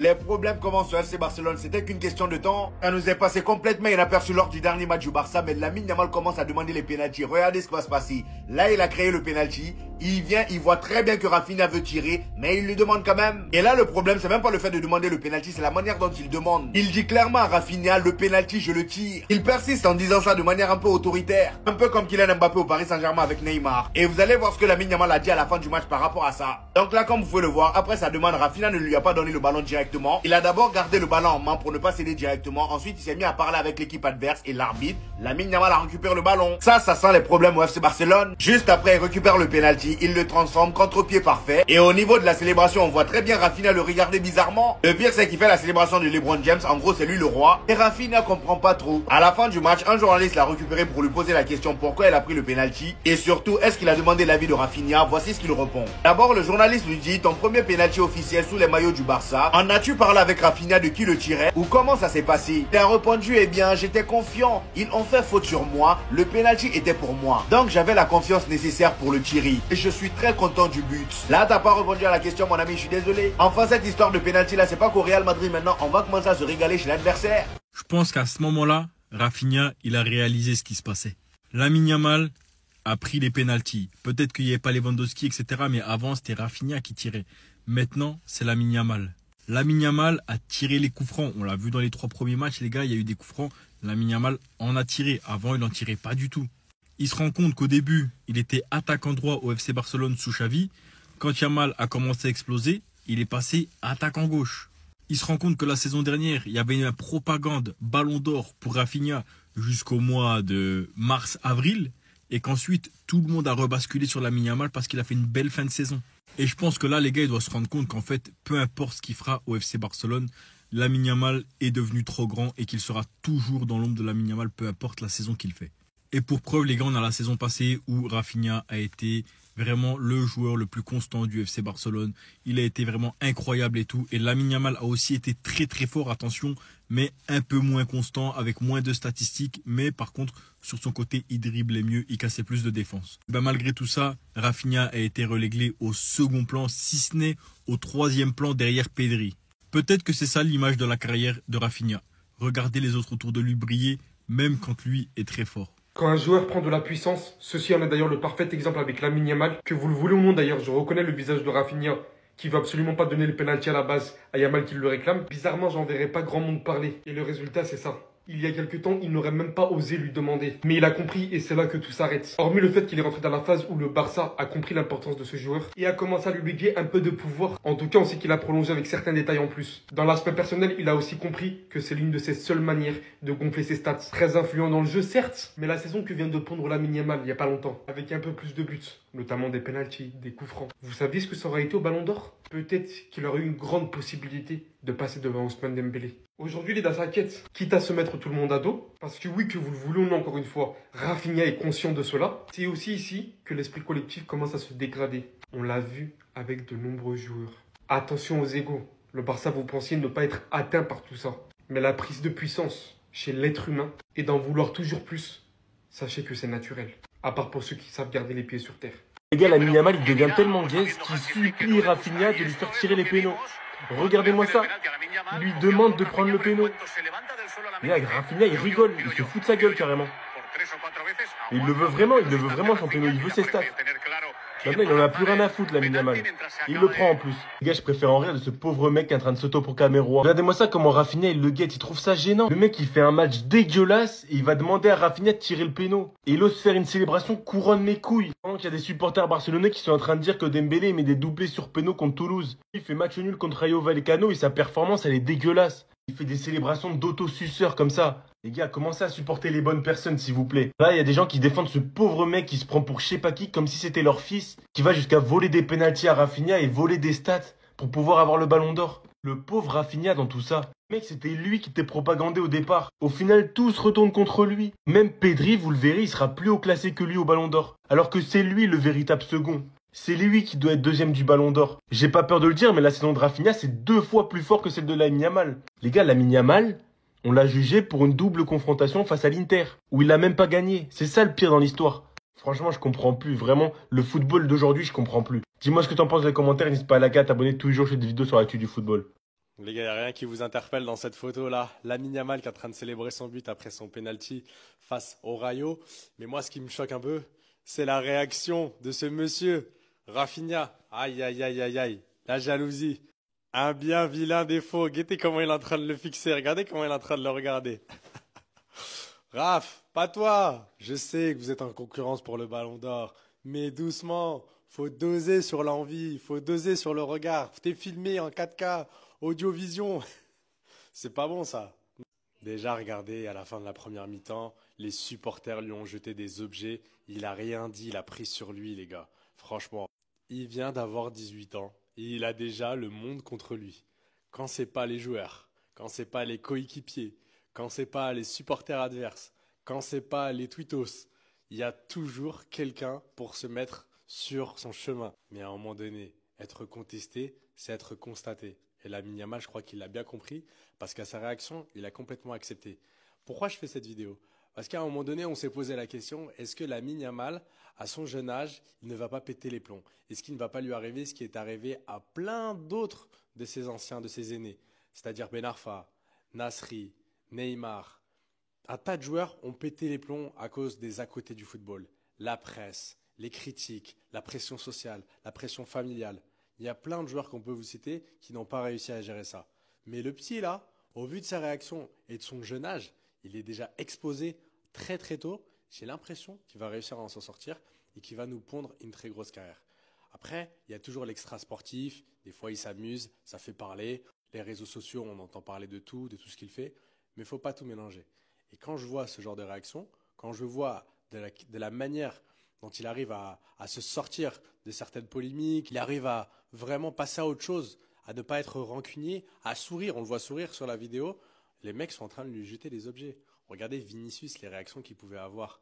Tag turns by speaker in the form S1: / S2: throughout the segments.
S1: Les problèmes commencent au FC Barcelone, c'était qu'une question de temps. Ça nous est passé complètement inaperçu lors du dernier match du Barça, mais Lamine Yamal commence à demander les pénaltys. Regardez ce qui va se passer. Là, il a créé le pénalty. Il vient, il voit très bien que Rafinha veut tirer, mais il lui demande quand même. Et là, le problème, c'est même pas le fait de demander le pénalty, c'est la manière dont il demande. Il dit clairement à Rafinha, le pénalty, je le tire. Il persiste en disant ça de manière un peu autoritaire. Un peu comme Kylian Mbappé au Paris Saint-Germain avec Neymar. Et vous allez voir ce que Lamine Yamal a dit à la fin du match par rapport à ça. Donc là, comme vous pouvez le voir, après sa demande, Rafinha ne lui a pas donné le ballon directement. Il a d'abord gardé le ballon en main pour ne pas céder directement. Ensuite, il s'est mis à parler avec l'équipe adverse et l'arbitre. Lamine Yamal a récupéré le ballon. Ça sent les problèmes au FC Barcelone. Juste après, il récupère le penalty. Il le transforme contre-pied parfait. Et au niveau de la célébration, on voit très bien Rafinha le regarder bizarrement. Le pire, c'est qu'il fait la célébration de LeBron James. En gros, c'est lui le roi. Et Rafinha comprend pas trop. À la fin du match, un journaliste l'a récupéré pour lui poser la question pourquoi il a pris le penalty. Et surtout, est-ce qu'il a demandé l'avis de Rafinha? Voici ce qu'il répond. D'abord, le journaliste lui dit, ton premier penalty officiel sous les maillots du Barça. En as-tu parlé avec Rafinha de qui le tirait? Ou comment ça s'est passé? Il a répondu, eh bien, j'étais confiant. Ils ont fait faute sur moi. Le penalty était pour moi. Donc, j'avais la confiance nécessaire pour le tirer. Et je suis très content du but. Là, t'as pas répondu à la question, mon ami, je suis désolé. Enfin, cette histoire de penalty là, c'est pas qu'au Real Madrid maintenant, on va commencer à se régaler chez l'adversaire.
S2: Je pense qu'à ce moment-là, Rafinha, il a réalisé ce qui se passait. Lamine Yamal a pris les pénaltys. Peut-être qu'il n'y avait pas Lewandowski, etc. Mais avant, c'était Rafinha qui tirait. Maintenant, c'est Lamine Yamal. Lamine Yamal a tiré les coups francs. On l'a vu dans les 3 premiers matchs, les gars, il y a eu des coups francs. Lamine Yamal en a tiré. Avant, il n'en tirait pas du tout. Il se rend compte qu'au début, il était attaquant droit au FC Barcelone sous Xavi. Quand Yamal a commencé à exploser, il est passé attaquant gauche. Il se rend compte que la saison dernière, il y avait une propagande ballon d'or pour Rafinha jusqu'au mois de mars-avril. Et qu'ensuite, tout le monde a rebasculé sur Lamine Yamal parce qu'il a fait une belle fin de saison. Et je pense que là, les gars, ils doivent se rendre compte qu'en fait, peu importe ce qu'il fera au FC Barcelone, Lamine Yamal est devenu trop grand et qu'il sera toujours dans l'ombre de Lamine Yamal, peu importe la saison qu'il fait. Et pour preuve, les gars, on a la saison passée où Rafinha a été vraiment le joueur le plus constant du FC Barcelone. Il a été vraiment incroyable et tout. Et Lamine Yamal a aussi été très très fort, attention, mais un peu moins constant, avec moins de statistiques. Mais par contre, sur son côté, il driblait mieux, il cassait plus de défense. Malgré tout ça, Rafinha a été relégué au second plan, si ce n'est au 3e plan derrière Pedri. Peut-être que c'est ça l'image de la carrière de Rafinha. Regardez les autres autour de lui briller, même quand lui est très fort.
S3: Quand un joueur prend de la puissance, ceci en est d'ailleurs le parfait exemple avec Lamine Yamal, que vous le voulez ou non d'ailleurs, je reconnais le visage de Rafinha, qui veut absolument pas donner le penalty à la base à Yamal qui le réclame. Bizarrement, j'en verrai pas grand monde parler, et le résultat c'est ça. Il y a quelques temps, il n'aurait même pas osé lui demander. Mais il a compris et c'est là que tout s'arrête. Hormis le fait qu'il est rentré dans la phase où le Barça a compris l'importance de ce joueur et a commencé à lui léguer un peu de pouvoir. En tout cas, on sait qu'il a prolongé avec certains détails en plus. Dans l'aspect personnel, il a aussi compris que c'est l'une de ses seules manières de gonfler ses stats. Très influent dans le jeu, certes, mais la saison que vient de pondre Lamine Yamal il y a pas longtemps, avec un peu plus de buts, notamment des penaltys, des coups francs. Vous saviez ce que ça aurait été au Ballon d'Or? Peut-être qu'il aurait eu une grande possibilité de passer devant Ousmane Dembélé. Aujourd'hui, il est dans sa quête, quitte à se mettre tout le monde à dos, parce que oui, que vous le voulez ou non, encore une fois, Rafinha est conscient de cela. C'est aussi ici que l'esprit collectif commence à se dégrader. On l'a vu avec de nombreux joueurs. Attention aux égos. Le Barça, vous pensiez ne pas être atteint par tout ça. Mais la prise de puissance chez l'être humain et d'en vouloir toujours plus, sachez que c'est naturel. À part pour ceux qui savent garder les pieds sur terre.
S4: Les gars, Lamine Yamal, il devient tellement gaze qu'il supplie Rafinha de lui faire tirer les pénaux. Regardez-moi ça. Il lui demande de prendre le péno. Et là, Rafinha, il rigole. Il se fout de sa gueule carrément. Et il le veut vraiment son péno. Il veut ses stats. Maintenant, il en a plus rien à foutre, Lamine Yamal. Il le prend en plus. Les gars, je préfère en rire de ce pauvre mec qui est en train de s'auto-proclamer roi. Regardez-moi ça, comment Rafinha, il le guette. Il trouve ça gênant. Le mec, il fait un match dégueulasse et il va demander à Rafinha de tirer le péno. Et il ose faire une célébration couronne mes couilles. Il y a des supporters barcelonais qui sont en train de dire que Dembélé met des doublés sur péno contre Toulouse. Il fait match nul contre Rayo Vallecano et sa performance, elle est dégueulasse. Il fait des célébrations d'auto-suceurs comme ça. Les gars, commencez à supporter les bonnes personnes, s'il vous plaît. Là, il y a des gens qui défendent ce pauvre mec qui se prend pour je sais pas qui, comme si c'était leur fils, qui va jusqu'à voler des pénaltys à Rafinha et voler des stats pour pouvoir avoir le ballon d'or. Le pauvre Rafinha dans tout ça. Mec, c'était lui qui était propagandé au départ. Au final, tout se retourne contre lui. Même Pedri, vous le verrez, il sera plus haut classé que lui au ballon d'or. Alors que c'est lui le véritable second. C'est lui qui doit être deuxième du ballon d'or. J'ai pas peur de le dire, mais la saison de Rafinha, c'est 2 fois plus fort que celle de Lamine Yamal. Les gars, Lamine Yamal, on l'a jugé pour une double confrontation face à l'Inter, où il a même pas gagné. C'est ça le pire dans l'histoire. Franchement, je comprends plus. Vraiment, le football d'aujourd'hui, je comprends plus. Dis-moi ce que t'en penses dans les commentaires. N'hésite pas à liker, à t'abonner tous les jours chez des vidéos sur l'actu du football.
S5: Les gars, il n'y a rien qui vous interpelle dans cette photo-là. Lamine Yamal qui est en train de célébrer son but après son penalty face au Rayo. Mais moi, ce qui me choque un peu, c'est la réaction de ce monsieur, Rafinha. Aïe, aïe, aïe, aïe, aïe. La jalousie. Un bien vilain défaut. Guettez comment il est en train de le fixer. Regardez comment il est en train de le regarder. Raph, pas toi. Je sais que vous êtes en concurrence pour le Ballon d'Or. Mais doucement. Faut doser sur l'envie. Faut doser sur le regard. T'es filmé en 4K. Audiovision. C'est pas bon ça. Déjà, regardez, à la fin de la première mi-temps, les supporters lui ont jeté des objets. Il a rien dit, il a pris sur lui, les gars. Franchement, il vient d'avoir 18 ans. Et il a déjà le monde contre lui. Quand c'est pas les joueurs, quand c'est pas les coéquipiers, quand c'est pas les supporters adverses, quand c'est pas les tweetos, il y a toujours quelqu'un pour se mettre sur son chemin. Mais à un moment donné, être contesté, c'est être constaté. Et Lamine Yamal, je crois qu'il l'a bien compris, parce qu'à sa réaction, il a complètement accepté. Pourquoi je fais cette vidéo? Parce qu'à un moment donné, on s'est posé la question, est-ce que Lamine Yamal, à son jeune âge, il ne va pas péter les plombs? Est-ce qu'il ne va pas lui arriver ce qui est arrivé à plein d'autres de ses anciens, de ses aînés? C'est-à-dire Ben Arfa, Nasri, Neymar. Un tas de joueurs ont pété les plombs à cause des à côté du football. La presse, les critiques, la pression sociale, la pression familiale. Il y a plein de joueurs qu'on peut vous citer qui n'ont pas réussi à gérer ça. Mais le petit là, au vu de sa réaction et de son jeune âge, il est déjà exposé très très tôt. J'ai l'impression qu'il va réussir à s'en sortir et qu'il va nous pondre une très grosse carrière. Après, il y a toujours l'extra sportif. Des fois, il s'amuse, ça fait parler. Les réseaux sociaux, on entend parler de tout ce qu'il fait. Mais il ne faut pas tout mélanger. Et quand je vois ce genre de réaction, quand je vois de la manière dont il arrive à se sortir de certaines polémiques, il arrive à vraiment passer à autre chose, à ne pas être rancunier, à sourire. On le voit sourire sur la vidéo. Les mecs sont en train de lui jeter des objets. Regardez Vinicius, les réactions qu'il pouvait avoir.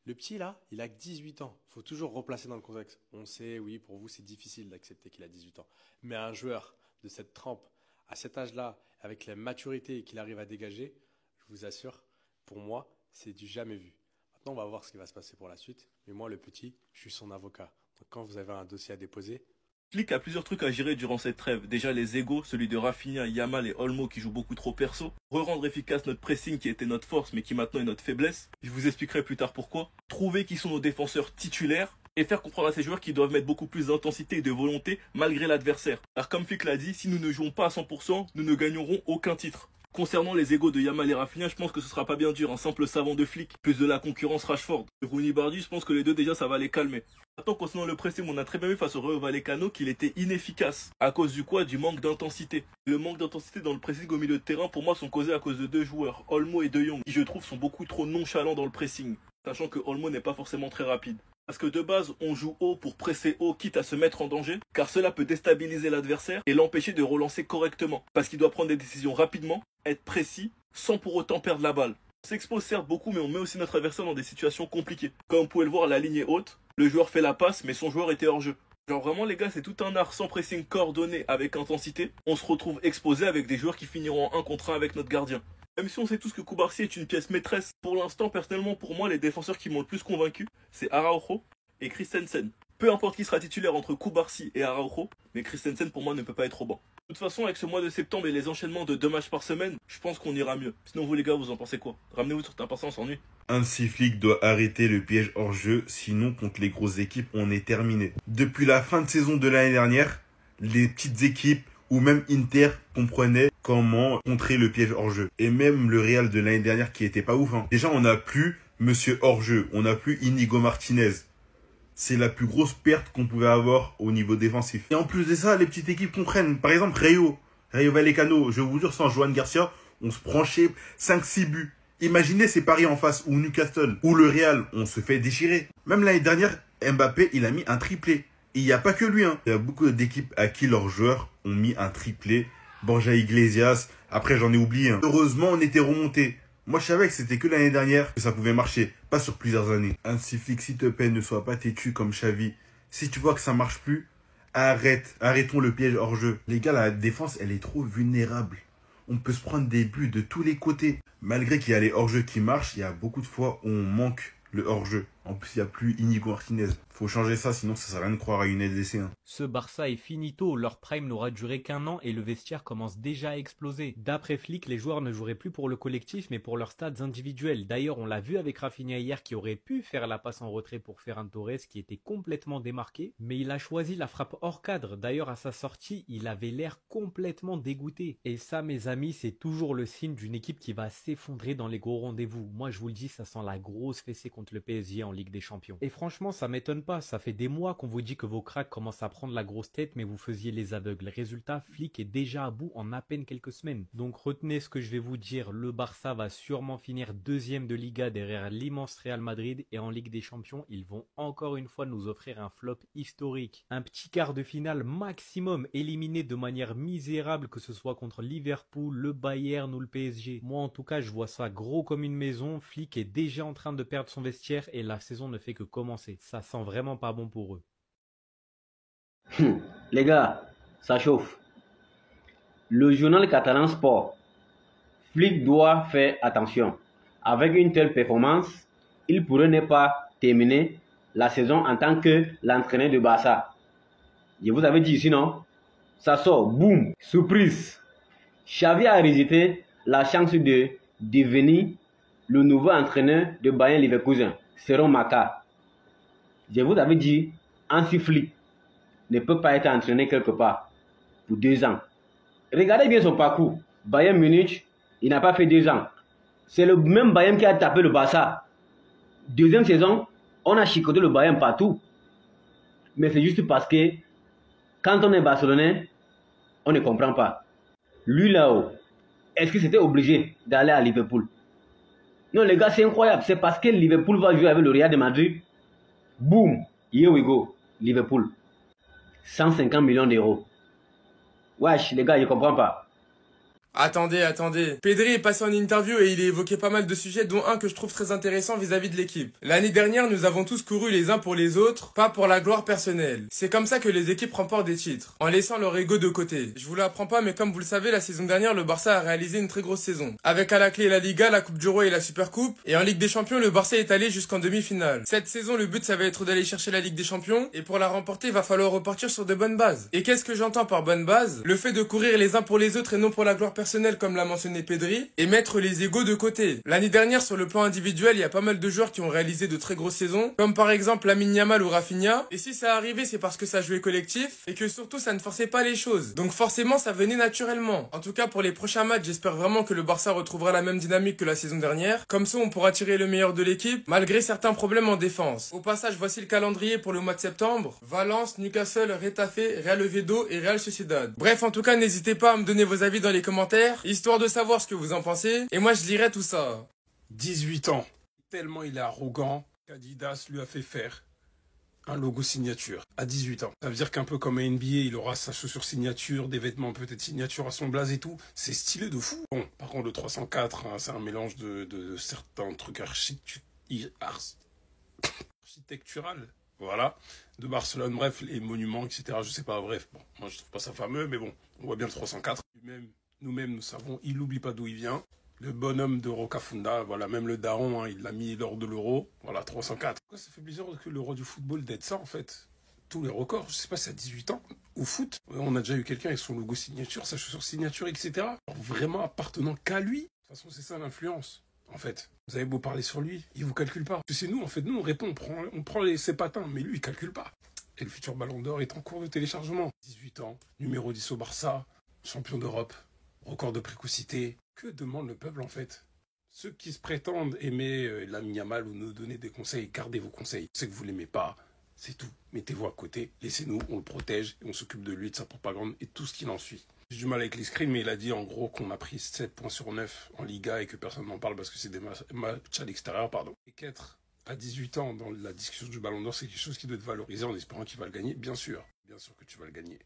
S5: Le petit là, il a que 18 ans. Il faut toujours replacer dans le contexte. On sait, oui, pour vous, c'est difficile d'accepter qu'il a 18 ans. Mais un joueur de cette trempe, à cet âge-là, avec la maturité qu'il arrive à dégager, je vous assure, pour moi, c'est du jamais vu. Maintenant, on va voir ce qui va se passer pour la suite. Mais moi, le petit, je suis son avocat. Donc, quand vous avez un dossier à déposer,
S2: Flick a plusieurs trucs à gérer durant cette trêve. Déjà les égos, celui de Rafinha, Yamal et Olmo qui jouent beaucoup trop perso. Rendre efficace notre pressing qui était notre force mais qui maintenant est notre faiblesse. Je vous expliquerai plus tard pourquoi. Trouver qui sont nos défenseurs titulaires. Et faire comprendre à ces joueurs qu'ils doivent mettre beaucoup plus d'intensité et de volonté malgré l'adversaire. Car comme Flick l'a dit, si nous ne jouons pas à 100%, nous ne gagnerons aucun titre. Concernant les égos de Yamal et Rafinha, je pense que ce sera pas bien dur. Un simple savant de Flick, plus de la concurrence Rashford. Rooney Bardi, je pense que les deux déjà ça va les calmer. Maintenant, concernant le pressing, on a très bien vu face au Rayo Vallecano qu'il était inefficace. À cause du quoi? Du manque d'intensité. Le manque d'intensité dans le pressing au milieu de terrain, pour moi, sont causés à cause de deux joueurs, Olmo et De Jong, qui je trouve sont beaucoup trop nonchalants dans le pressing. Sachant que Olmo n'est pas forcément très rapide. Parce que de base, on joue haut pour presser haut, quitte à se mettre en danger, car cela peut déstabiliser l'adversaire et l'empêcher de relancer correctement. Parce qu'il doit prendre des décisions rapidement, être précis, sans pour autant perdre la balle. On s'expose certes beaucoup, mais on met aussi notre adversaire dans des situations compliquées. Comme vous pouvez le voir, la ligne est haute, le joueur fait la passe, mais son joueur était hors jeu. Genre vraiment les gars, c'est tout un art sans pressing coordonné avec intensité. On se retrouve exposé avec des joueurs qui finiront en 1 contre 1 avec notre gardien. Même si on sait tous que Koubarsi est une pièce maîtresse, pour l'instant, personnellement, pour moi, les défenseurs qui m'ont le plus convaincu, c'est Araujo et Christensen. Peu importe qui sera titulaire entre Koubarsi et Araujo, mais Christensen pour moi ne peut pas être au banc. De toute façon, avec ce mois de septembre et les enchaînements de 2 matchs par semaine, je pense qu'on ira mieux. Sinon vous les gars, vous en pensez quoi? Ramenez-vous sur ta patience, on s'ennuie.
S1: Hansi Flick doit arrêter le piège hors jeu, sinon contre les grosses équipes, on est terminé. Depuis la fin de saison de l'année dernière, les petites équipes ou même Inter comprenaient comment contrer le piège hors jeu. Et même le Real de l'année dernière qui était pas ouf. Déjà, on n'a plus Monsieur hors jeu, on n'a plus Inigo Martinez. C'est la plus grosse perte qu'on pouvait avoir au niveau défensif. Et en plus de ça, les petites équipes comprennent. Par exemple, Rayo Vallecano, je vous jure, sans Joan Garcia, on se branchait 5-6 buts. Imaginez ces paris en face, ou Newcastle, ou le Real, on se fait déchirer. Même l'année dernière, Mbappé, il a mis un triplé. Et il n'y a pas que lui. Il y a beaucoup d'équipes à qui leurs joueurs ont mis un triplé. Borja Iglesias, après j'en ai oublié. Heureusement, on était remonté. Moi, je savais que c'était que l'année dernière que ça pouvait marcher, pas sur plusieurs années. Hansi Flick, s'il te plaît, ne sois pas têtu comme Xavi. Si tu vois que ça marche plus, arrêtons le piège hors jeu. Les gars, la défense, elle est trop vulnérable. On peut se prendre des buts de tous les côtés. Malgré qu'il y a les hors-jeux qui marchent, il y a beaucoup de fois où on manque le hors-jeu. En plus, il n'y a plus Inigo Martinez. Faut changer ça, sinon ça sert à rien de croire à une LDC. Hein.
S6: Ce Barça est finito, leur prime n'aura duré qu'un an et le vestiaire commence déjà à exploser. D'après Flick, les joueurs ne joueraient plus pour le collectif mais pour leurs stats individuels. D'ailleurs, on l'a vu avec Rafinha hier qui aurait pu faire la passe en retrait pour Ferran Torres qui était complètement démarqué, mais il a choisi la frappe hors cadre. D'ailleurs, à sa sortie, il avait l'air complètement dégoûté. Et ça, mes amis, c'est toujours le signe d'une équipe qui va s'effondrer dans les gros rendez-vous. Moi, je vous le dis, ça sent la grosse fessée contre le PSG en Ligue des Champions. Et franchement, ça m'étonne pas, ça fait des mois qu'on vous dit que vos cracks commencent à prendre la grosse tête mais vous faisiez les aveugles. Résultat, Flick est déjà à bout en à peine quelques semaines. Donc retenez ce que je vais vous dire, le Barça va sûrement finir deuxième de Liga derrière l'immense Real Madrid et en Ligue des Champions, ils vont encore une fois nous offrir un flop historique. Un petit quart de finale maximum, éliminé de manière misérable que ce soit contre Liverpool, le Bayern ou le PSG. Moi en tout cas, je vois ça gros comme une maison. Flick est déjà en train de perdre son vestiaire et la saison ne fait que commencer. Ça sent vraiment pas bon pour eux.
S7: Les gars, ça chauffe. Le journal catalan Sport. Flick doit faire attention. Avec une telle performance, il pourrait ne pas terminer la saison en tant que l'entraîneur de Barça. Je vous avais dit ici, non? Ça sort, boum, surprise. Xavi a rejeté la chance de devenir le nouveau entraîneur de Bayern Leverkusen, selon Marca. Je vous avais dit, Hansi Flick ne peut pas être entraîné quelque part pour 2 ans. Regardez bien son parcours. Bayern Munich, il n'a pas fait 2 ans. C'est le même Bayern qui a tapé le Barça. Deuxième saison, on a chicoté le Bayern partout. Mais c'est juste parce que quand on est barcelonais, on ne comprend pas. Lui là-haut, est-ce que c'était obligé d'aller à Liverpool? Non les gars, c'est incroyable. C'est parce que Liverpool va jouer avec le Real de Madrid. Boum, here we go, Liverpool. 150 millions d'euros. Wesh, les gars, je comprends pas.
S8: Attendez. Pedri est passé en interview et il a évoqué pas mal de sujets, dont un que je trouve très intéressant vis-à-vis de l'équipe. L'année dernière, nous avons tous couru les uns pour les autres, pas pour la gloire personnelle. C'est comme ça que les équipes remportent des titres, en laissant leur ego de côté. Je vous l'apprends pas, mais comme vous le savez, la saison dernière, le Barça a réalisé une très grosse saison. Avec à la clé la Liga, la Coupe du Roi et la Supercoupe. Et en Ligue des Champions, le Barça est allé jusqu'en demi-finale. Cette saison, le but, ça va être d'aller chercher la Ligue des Champions. Et pour la remporter, il va falloir repartir sur de bonnes bases. Et qu'est-ce que j'entends par bonne base? Le fait de courir les uns pour les autres et non pour la gloire personnelle, comme l'a mentionné Pedri, et mettre les égos de côté. L'année dernière, sur le plan individuel, il y a pas mal de joueurs qui ont réalisé de très grosses saisons, comme par exemple Lamine Yamal ou Rafinha, et si ça arrivait, c'est parce que ça jouait collectif, et que surtout, ça ne forçait pas les choses. Donc forcément, ça venait naturellement. En tout cas, pour les prochains matchs, j'espère vraiment que le Barça retrouvera la même dynamique que la saison dernière, comme ça on pourra tirer le meilleur de l'équipe, malgré certains problèmes en défense. Au passage, voici le calendrier pour le mois de septembre: Valence, Newcastle, Retafe, Real Oviedo et Real Sociedad. Bref, en tout cas, n'hésitez pas à me donner vos avis dans les commentaires, histoire de savoir ce que vous en pensez, et moi je lirai tout ça.
S9: 18 ans. Tellement il est arrogant qu'Adidas lui a fait faire un logo signature à 18 ans. Ça veut dire qu'un peu comme un NBA, il aura sa chaussure signature, des vêtements peut-être signature à son blaze et tout. C'est stylé de fou. Bon, par contre le 304, hein, c'est un mélange de certains trucs architectural. Voilà. De Barcelone, bref, les monuments, etc. Je sais pas, bref. Bon, moi je trouve pas ça fameux, mais bon, on voit bien le 304. Nous-mêmes, nous savons, il n'oublie pas d'où il vient. Le bonhomme de Rocafunda, voilà, même le daron, hein, il l'a mis lors de l'Euro. Voilà, 304. Pourquoi ça fait bizarre que le roi du football d'être ça, en fait? Tous les records, je sais pas, c'est à 18 ans. Au foot, on a déjà eu quelqu'un avec son logo signature, sa chaussure signature, etc. Alors, vraiment appartenant qu'à lui. De toute façon, c'est ça l'influence, en fait. Vous avez beau parler sur lui, il vous calcule pas. C'est nous, en fait, nous, on répond, on prend ses patins, mais lui, il calcule pas. Et le futur Ballon d'Or est en cours de téléchargement. 18 ans, numéro 10 au Barça, champion d'Europe. Record de précocité. Que demande le peuple en fait? Ceux qui se prétendent aimer Lamine Yamal ou nous donner des conseils, gardez vos conseils. C'est que vous l'aimez pas, c'est tout. Mettez-vous à côté, laissez-nous, on le protège et on s'occupe de lui, de sa propagande et tout ce qui en suit. J'ai du mal avec les screens, mais il a dit en gros qu'on a pris 7 points sur 9 en Liga et que personne n'en parle parce que c'est des matchs à l'extérieur, pardon. Et qu'être à 18 ans dans la discussion du Ballon d'Or, c'est quelque chose qui doit être valorisé en espérant qu'il va le gagner, bien sûr. Bien sûr que tu vas le gagner.